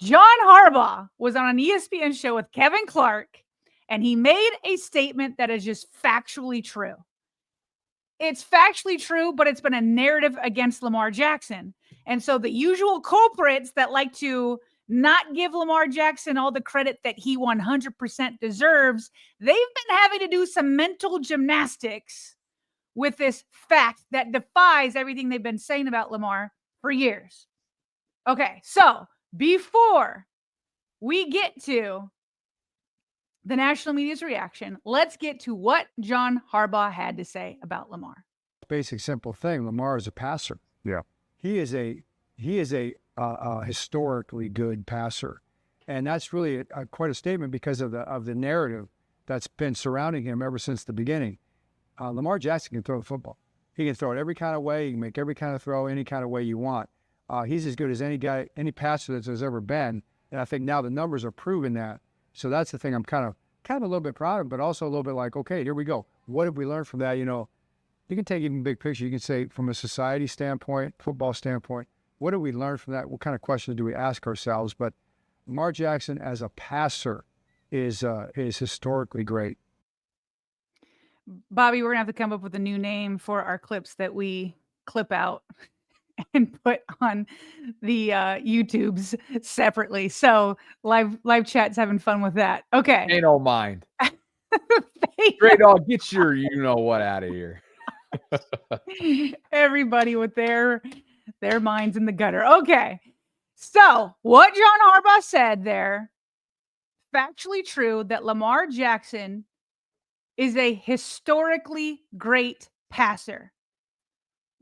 John Harbaugh was on an ESPN show with Kevin Clark, and he made a statement that is just factually true. It's factually true, but it's been a narrative against Lamar Jackson. And so the usual culprits that like to not give Lamar Jackson all the credit that he 100% deserves, they've been having to do some mental gymnastics with this fact that defies everything they've been saying about Lamar for years. Okay, so before we get to the national media's reaction, let's get to what John Harbaugh had to say about Lamar. Basic, simple thing. Lamar is a passer. Yeah. He is a historically good passer, and that's really quite a statement because of the narrative that's been surrounding him ever since the beginning. Lamar Jackson can throw the football. He can throw it every kind of way. He can make every kind of throw any kind of way you want. He's as good as any passer that there's ever been, and I think now the numbers are proving that. So that's the thing I'm kind of a little bit proud of, but also a little bit like, okay, here we go. What have we learned from that? You know, you can take even big picture. You can say from a society standpoint, football standpoint, what do we learn from that? What kind of questions do we ask ourselves? But Lamar Jackson as a passer is historically great. Bobby, we're going to have to come up with a new name for our clips that we clip out and put on the YouTubes separately. So live chat's having fun with that. Okay. They don't mind. Stray Dog, get your you-know-what out of here. Everybody with their minds in the gutter. Okay. So what John Harbaugh said there, factually true, that Lamar Jackson is a historically great passer.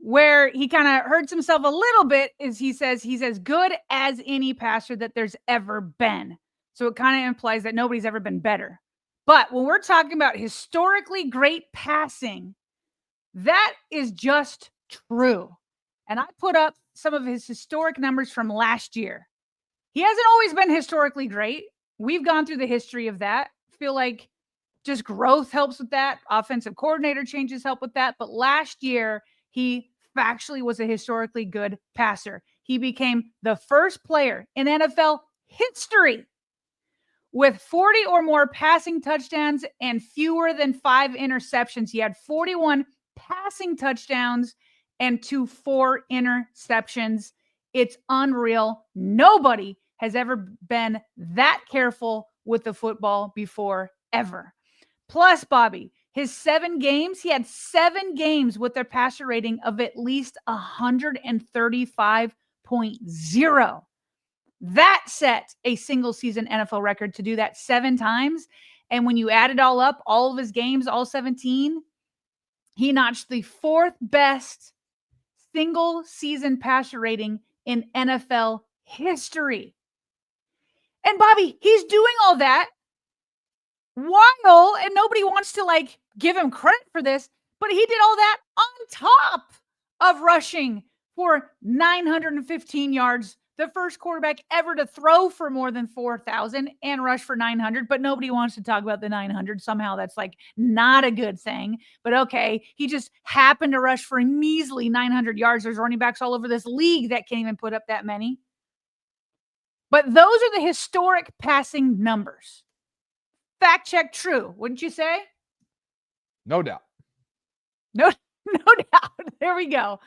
Where he kind of hurts himself a little bit is he says he's as good as any passer that there's ever been. So it kind of implies that nobody's ever been better. But when we're talking about historically great passing, that is just true. And I put up some of his historic numbers from last year. He hasn't always been historically great. We've gone through the history of that. I feel like just growth helps with that. Offensive coordinator changes help with that. But last year, he factually was a historically good passer. He became the first player in NFL history with 40 or more passing touchdowns and fewer than 5 interceptions. He had 41 passing touchdowns and 4 interceptions. It's unreal. Nobody has ever been that careful with the football before, ever. Plus, Bobby, his 7 games, he had 7 games with a passer rating of at least 135.0. That set a single season NFL record to do that 7 times. And when you add it all up, all of his games, all 17, he notched the 4th best single season passer rating in NFL history. And Bobby, he's doing all that while, and nobody wants to give him credit for this, but he did all that on top of rushing for 915 yards, the first quarterback ever to throw for more than 4,000 and rush for 900, but nobody wants to talk about the 900. Somehow that's not a good thing, but okay. He just happened to rush for a measly 900 yards. There's running backs all over this league that can't even put up that many. But those are the historic passing numbers. Fact check true, wouldn't you say? No doubt. No doubt. There we go.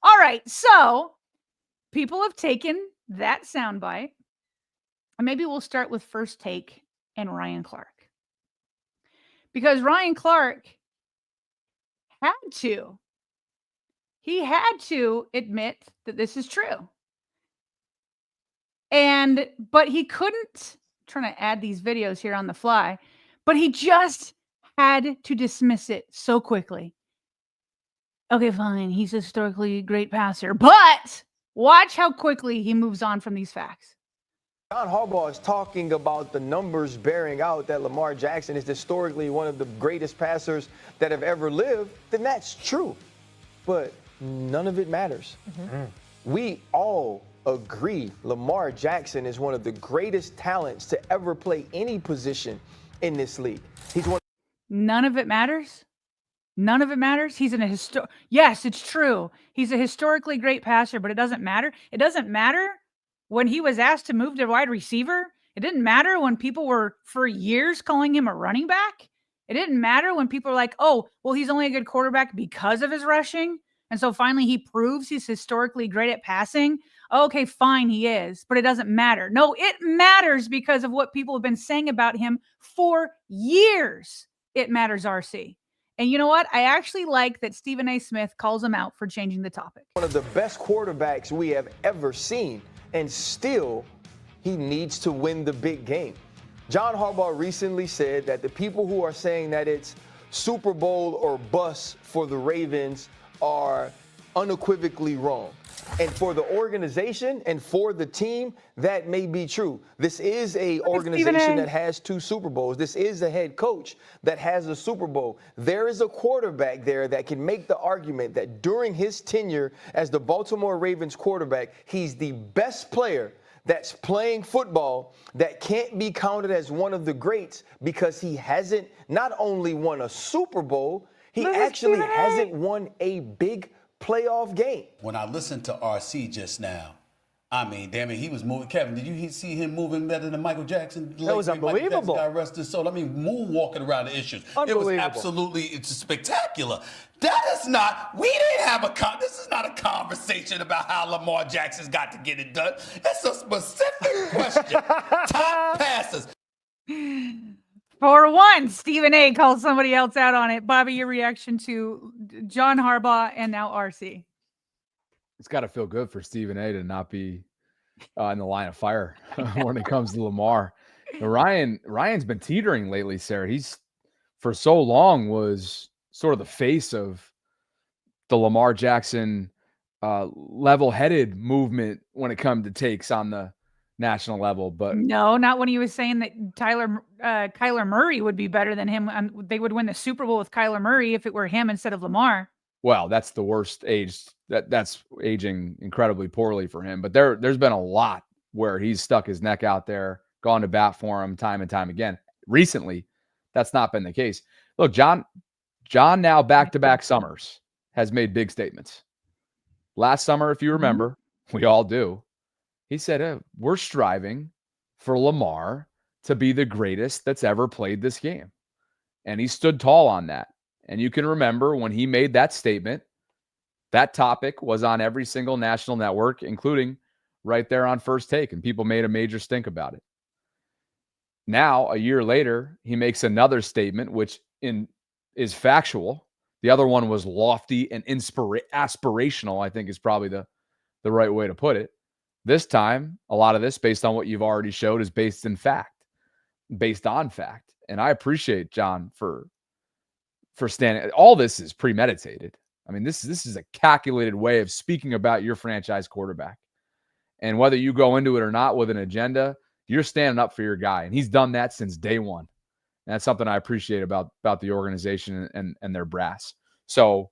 All right. So people have taken that soundbite, and maybe we'll start with First Take and Ryan Clark. Because Ryan Clark he had to admit that this is true. But he couldn't, trying to add these videos here on the fly, but he just had to dismiss it so quickly. Okay, fine. He's a historically great passer, but watch how quickly he moves on from these facts. John Harbaugh is talking about the numbers bearing out that Lamar Jackson is historically one of the greatest passers that have ever lived, then that's true. But none of it matters. Mm-hmm. We all agree Lamar Jackson is one of the greatest talents to ever play any position in this league. None of it matters? None of it matters? He's yes, it's true. He's a historically great passer, but it doesn't matter. It doesn't matter when he was asked to move to wide receiver. It didn't matter when people were for years calling him a running back. It didn't matter when people were like, oh, well, he's only a good quarterback because of his rushing. And so finally he proves he's historically great at passing. Okay, fine, he is, but it doesn't matter. No, it matters because of what people have been saying about him for years. It matters, RC. And you know what? I actually like that Stephen A. Smith calls him out for changing the topic. One of the best quarterbacks we have ever seen, and still he needs to win the big game. John Harbaugh recently said that the people who are saying that it's Super Bowl or bust for the Ravens are unequivocally wrong. And for the organization and for the team, that may be true. This is a organization that has 2 Super Bowls. This is a head coach that has a Super Bowl. There is a quarterback there that can make the argument that during his tenure as the Baltimore Ravens quarterback, he's the best player that's playing football that can't be counted as one of the greats because he hasn't not only won a Super Bowl, he actually hasn't won a big playoff game. When I listened to RC just now, I mean, damn it, he was moving. Kevin, did you see him moving better than Michael Jackson? That was unbelievable. God rest his soul. I mean, moonwalking around the issues. Unbelievable. It was absolutely, it's spectacular. That is not, we didn't have this is not a conversation about how Lamar Jackson's got to get it done. It's a specific question. Top passes. For one, Stephen A. calls somebody else out on it. Bobby, your reaction to John Harbaugh and now RC? It's got to feel good for Stephen A. to not be in the line of fire when it comes to Lamar. Ryan's been teetering lately, Sarah. He's for so long was sort of the face of the Lamar Jackson level-headed movement when it comes to takes on the national level. But no, not when he was saying that Kyler Murray would be better than him. They would win the Super Bowl with Kyler Murray if it were him instead of Lamar. Well, that's the worst age. That's aging incredibly poorly for him. But there's been a lot where he's stuck his neck out there, gone to bat for him time and time again. Recently, that's not been the case. Look, John now back-to-back summers has made big statements. Last summer, if you remember, we all do, he said, we're striving for Lamar to be the greatest that's ever played this game. And he stood tall on that. And you can remember when he made that statement, that topic was on every single national network, including right there on First Take, and people made a major stink about it. Now, a year later, he makes another statement, which is factual. The other one was lofty and aspirational, I think is probably the right way to put it. This time, a lot of this, based on what you've already showed, is based on fact. And I appreciate John for standing. All this is premeditated. I mean, this is a calculated way of speaking about your franchise quarterback. And whether you go into it or not with an agenda, you're standing up for your guy. And he's done that since day one. And that's something I appreciate about the organization and their brass. So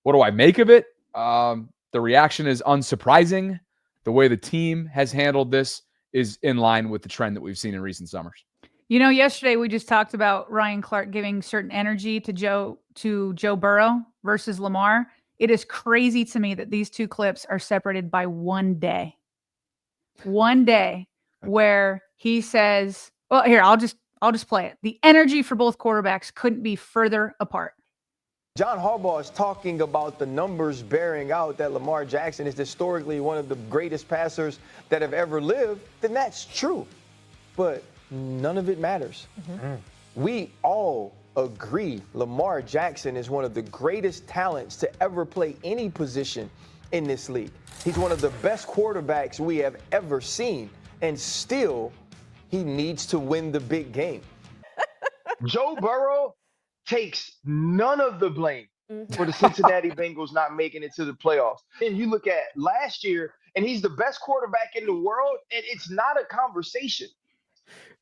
what do I make of it? The reaction is unsurprising. The way the team has handled this is in line with the trend that we've seen in recent summers. You know, yesterday we just talked about Ryan Clark giving certain energy to Joe Burrow versus Lamar. It is crazy to me that these two clips are separated by 1 day. 1 day where he says, well, here, I'll just play it. The energy for both quarterbacks couldn't be further apart. John Harbaugh is talking about the numbers bearing out that Lamar Jackson is historically one of the greatest passers that have ever lived, then that's true. But none of it matters. We all agree Lamar Jackson is one of the greatest talents to ever play any position in this league. He's one of the best quarterbacks we have ever seen, and still he needs to win the big game. Joe Burrow takes none of the blame for the Cincinnati Bengals not making it to the playoffs. And you look at last year, and he's the best quarterback in the world, and it's not a conversation.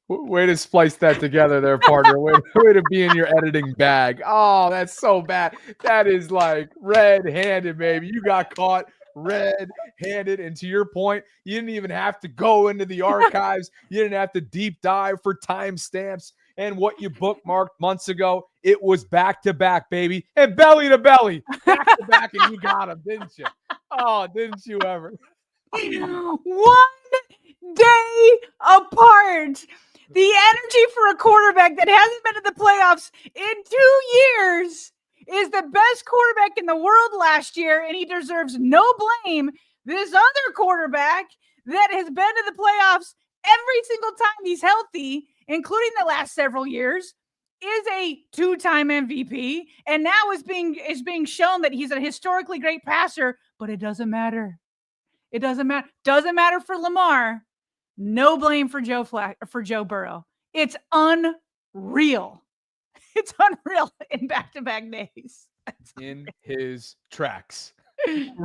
Way to splice that together there, partner. Way to be in your editing bag. Oh, that's so bad. That is like red-handed, baby. You got caught red-handed. And to your point, you didn't even have to go into the archives. You didn't have to deep dive for timestamps and what you bookmarked months ago. It was back-to-back, baby. And belly-to-belly. Back-to-back, and you got him, didn't you? Oh, didn't you ever? 1 day apart. The energy for a quarterback that hasn't been to the playoffs in 2 years is the best quarterback in the world last year, and he deserves no blame. This other quarterback that has been to the playoffs every single time he's healthy, including the last several years, is a 2-time MVP, and now is being shown that he's a historically great passer, but it doesn't matter. It doesn't matter. Doesn't matter for Lamar. No blame for Joe Burrow. It's unreal. It's unreal in back-to-back days. In his tracks.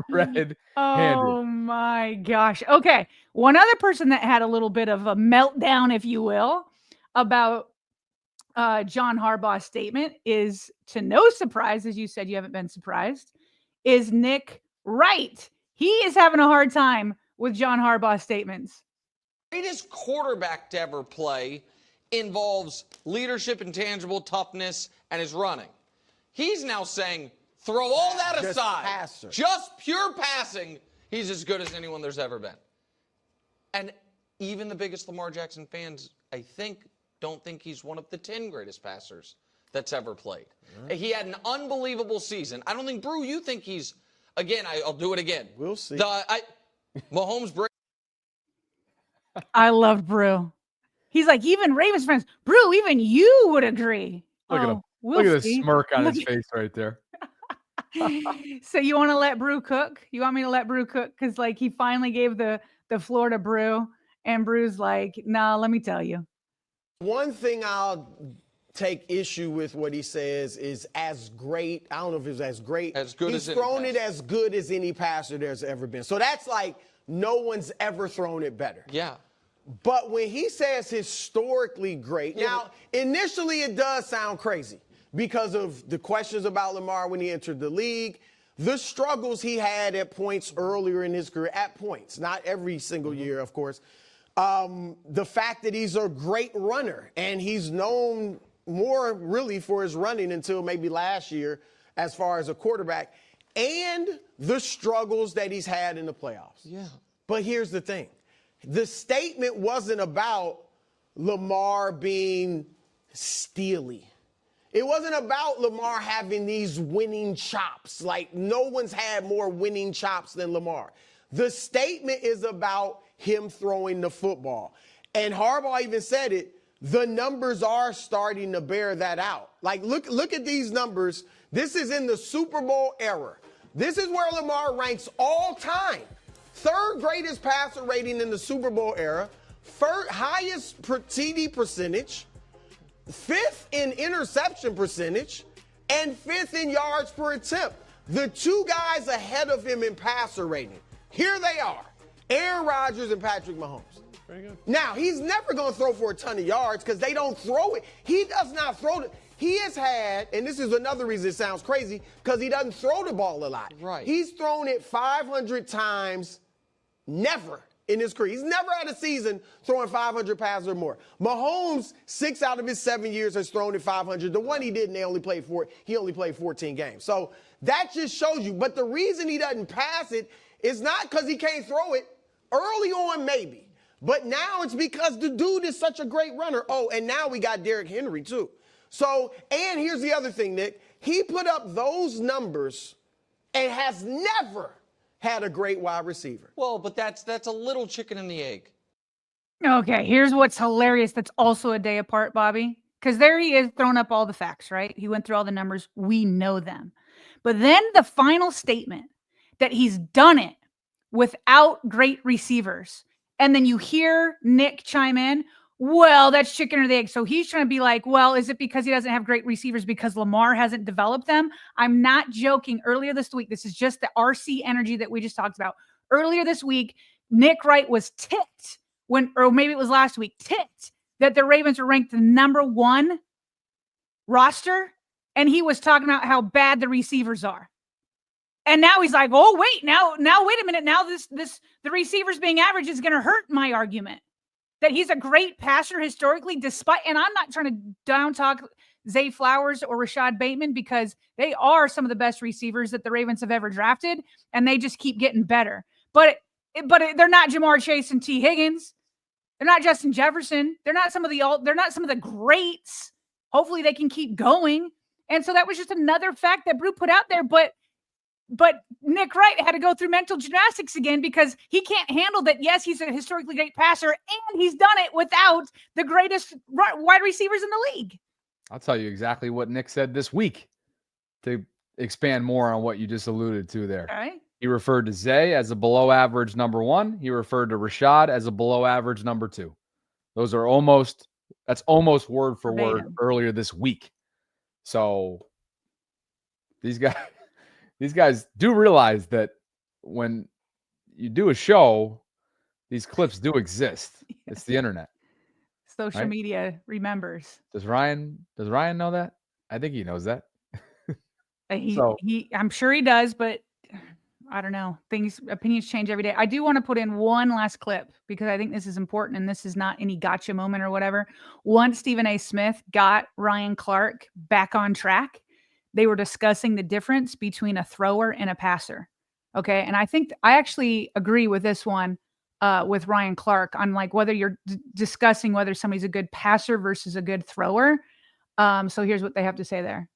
Red-handed. Oh my gosh. Okay. One other person that had a little bit of a meltdown, if you will, about John Harbaugh's statement is, to no surprise, as you said, you haven't been surprised, is Nick Wright. He is having a hard time with John Harbaugh's statements. Greatest quarterback to ever play involves leadership, intangible toughness, and his running. He's now saying, throw all that aside. Just pure passing. He's as good as anyone there's ever been. And even the biggest Lamar Jackson fans, I think, don't think he's one of the 10 greatest passers that's ever played. He had an unbelievable season. I don't think, Brew, you think he's, again, I'll do it again. We'll see. Mahomes break. I loved Brew. He's like, even Ravens fans, Brew, even you would agree. Look at him. We'll Look at see. the smirk on Look his face right there. So you want to let Brew cook? You want me to let Brew cook? Because like he finally gave the floor to Brew, and Brew's like, nah, let me tell you. One thing I'll take issue with what he says is as great. I don't know if it's as great. As good He's as any thrown it passer. as good as any passer there's ever been. So that's like no one's ever thrown it better. Yeah. But when he says historically great, now initially it does sound crazy because of the questions about Lamar when he entered the league, the struggles he had at points earlier in his career, at points, not every single year, of course. The fact that he's a great runner and he's known more really for his running until maybe last year as far as a quarterback, and the struggles that he's had in the playoffs. Yeah. But here's the thing. The statement wasn't about Lamar being steely. It wasn't about Lamar having these winning chops. Like, no one's had more winning chops than Lamar. The statement is about him throwing the football. And Harbaugh even said it. The numbers are starting to bear that out. Like, look at these numbers. This is in the Super Bowl era. This is where Lamar ranks all time. Third greatest passer rating in the Super Bowl era, highest TD percentage, fifth in interception percentage, and fifth in yards per attempt. The two guys ahead of him in passer rating, here they are, Aaron Rodgers and Patrick Mahomes. Very good. Now, he's never going to throw for a ton of yards because they don't throw it. He does not throw it. He has had, and this is another reason it sounds crazy, because he doesn't throw the ball a lot. Right. He's thrown it 500 times. Never in his career. He's never had a season throwing 500 passes or more. Mahomes, 6 out of his 7 years, has thrown it 500. The one he didn't, he only played 14 games. So that just shows you. But the reason he doesn't pass it is not because he can't throw it. Early on, maybe. But now it's because the dude is such a great runner. Oh, and now we got Derrick Henry, too. So, and here's the other thing, Nick. He put up those numbers and has never had a great wide receiver. Well, but that's a little chicken and the egg. Okay, here's what's hilarious that's also a day apart, Bobby. Because there he is throwing up all the facts, right? He went through all the numbers. We know them. But then the final statement that he's done it without great receivers. And then you hear Nick chime in, well, that's chicken or the egg. So he's trying to be like, well, is it because he doesn't have great receivers because Lamar hasn't developed them? I'm not joking. Earlier this week, this is just the RC energy that we just talked about. Earlier this week, Nick Wright was ticked or maybe it was last week, ticked that the Ravens were ranked the #1 roster. And he was talking about how bad the receivers are. And now he's like, oh, wait, now wait a minute. Now the receivers being average is going to hurt my argument. That he's a great passer historically, despite, and I'm not trying to down talk Zay Flowers or Rashad Bateman because they are some of the best receivers that the Ravens have ever drafted, and they just keep getting better. But they're not Jamar Chase and T. Higgins. They're not Justin Jefferson. They're not some of the greats. Hopefully they can keep going. And so that was just another fact that Brew put out there. But Nick Wright had to go through mental gymnastics again because he can't handle that. Yes, he's a historically great passer, and he's done it without the greatest wide receivers in the league. I'll tell you exactly what Nick said this week to expand more on what you just alluded to there. Okay. He referred to Zay as a below average number 1. He referred to Rashad as a below average number 2. That's almost word for word earlier this week. So these guys do realize that when you do a show, these clips do exist. It's the internet. Social media remembers. Does Ryan know that? I think he knows that. I'm sure he does, but I don't know. Opinions change every day. I do want to put in one last clip because I think this is important and this is not any gotcha moment or whatever. Once Stephen A. Smith got Ryan Clark back on track, they were discussing the difference between a thrower and a passer. Okay. And I think I actually agree with this one with Ryan Clark on like whether you're discussing whether somebody's a good passer versus a good thrower. So here's what they have to say there.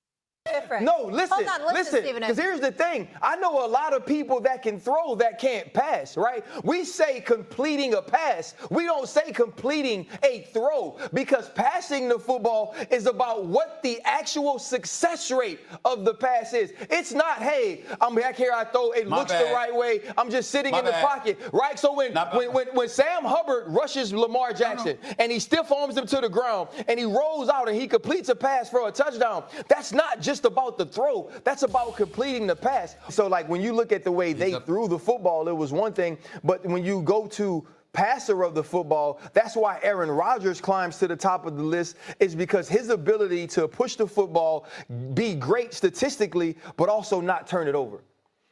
Different. No, listen, listen, because here's the thing. I know a lot of people that can throw that can't pass, right? We say completing a pass. We don't say completing a throw because passing the football is about what the actual success rate of the pass is. It's not, hey, I'm back here, I throw, it looks the right way, I'm just sitting in the pocket, right? So when Sam Hubbard rushes Lamar Jackson and he stiff arms him to the ground and he rolls out and he completes a pass for a touchdown, that's not just about the throw. That's about completing the pass. So, like, when you look at the way they threw the football, it was one thing. But when you go to passer of the football, that's why Aaron Rodgers climbs to the top of the list, is because his ability to push the football, be great statistically, but also not turn it over.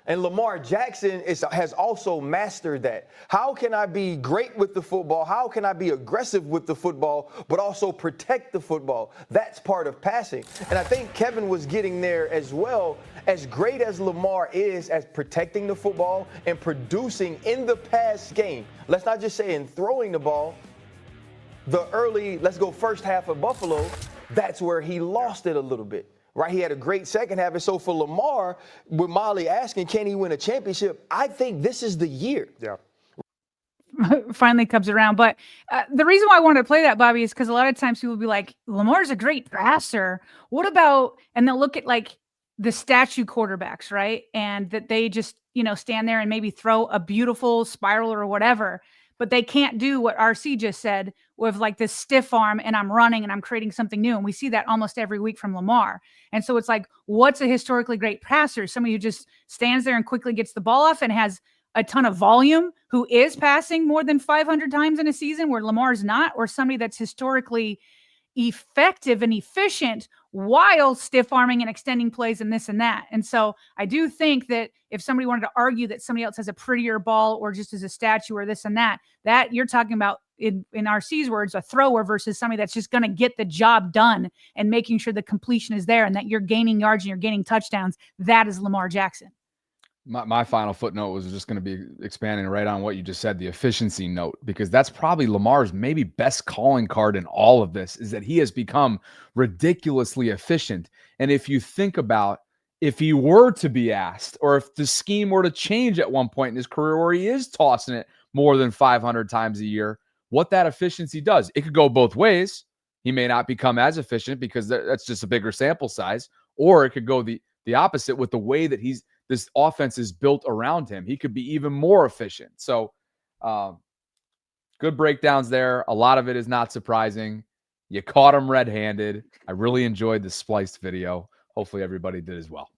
And Lamar Jackson has also mastered that. How can I be great with the football? How can I be aggressive with the football, but also protect the football? That's part of passing. And I think Kevin was getting there as well. As great as Lamar is as protecting the football and producing in the pass game, let's not just say in throwing the ball, let's go first half of Buffalo, that's where he lost it a little bit. Right, he had a great second half. And so for Lamar, with Molly asking, can he win a championship? I think this is the year. Yeah. Finally comes around. But the reason why I wanted to play that, Bobby, is because a lot of times people will be like, Lamar's a great passer. What about, and they'll look at like the statue quarterbacks, right? And that they just, stand there and maybe throw a beautiful spiral or whatever. But they can't do what RC just said with like this stiff arm and I'm running and I'm creating something new. And we see that almost every week from Lamar. And so it's like, what's a historically great passer? Somebody who just stands there and quickly gets the ball off and has a ton of volume, who is passing more than 500 times in a season where Lamar's not, or somebody that's historically effective and efficient while stiff arming and extending plays and this and that. And so I do think that if somebody wanted to argue that somebody else has a prettier ball or just as a statue or this and that you're talking about in RC's words, a thrower versus somebody that's just going to get the job done and making sure the completion is there and that you're gaining yards and you're gaining touchdowns. That is Lamar Jackson. My final footnote was just going to be expanding right on what you just said, the efficiency note, because that's probably Lamar's maybe best calling card in all of this, is that he has become ridiculously efficient. And if you think about if he were to be asked, or if the scheme were to change at one point in his career where he is tossing it more than 500 times a year, what that efficiency does, it could go both ways. He may not become as efficient because that's just a bigger sample size, or it could go the opposite with the way that this offense is built around him. He could be even more efficient. So good breakdowns there. A lot of it is not surprising. You caught him red-handed. I really enjoyed the spliced video. Hopefully everybody did as well.